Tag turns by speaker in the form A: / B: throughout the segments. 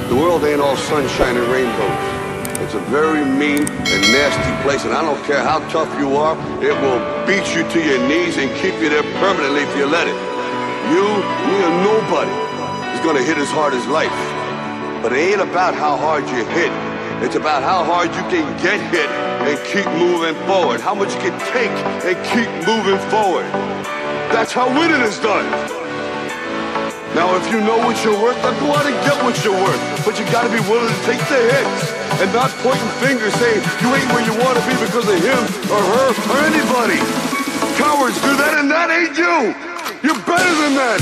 A: The world ain't all sunshine and rainbows. It's a very mean and nasty place, and I don't care how tough you are, it will beat you to your knees and keep you there permanently if you let it. You, me, or nobody is gonna hit as hard as life. But it ain't about how hard you hit. It's about how hard you can get hit and keep moving forward. How much you can take and keep moving forward. That's how winning is done. Now, if you know what you're worth, then go out and get what you're worth. But you gotta be willing to take the hits and not pointing fingers saying you ain't where you wanna be because of him or her or anybody. Cowards do that, and that ain't you. You're better than that.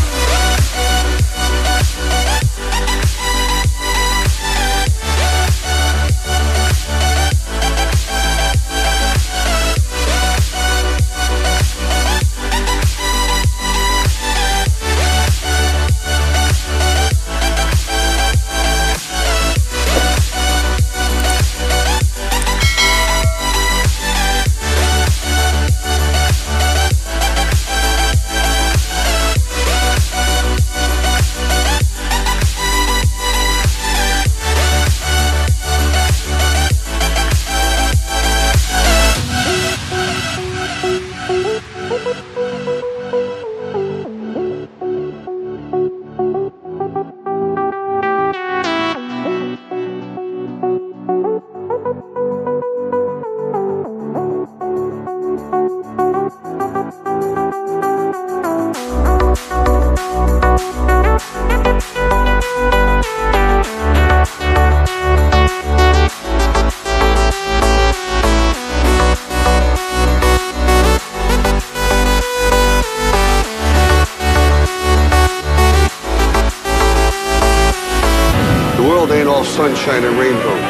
A: Ain't all sunshine and rainbows.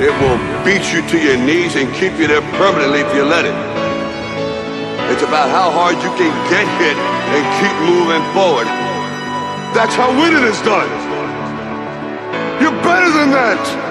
A: It will beat you to your knees and keep you there permanently if you let it. It's about how hard you can get hit and keep moving forward. That's how winning is done. You're better than that.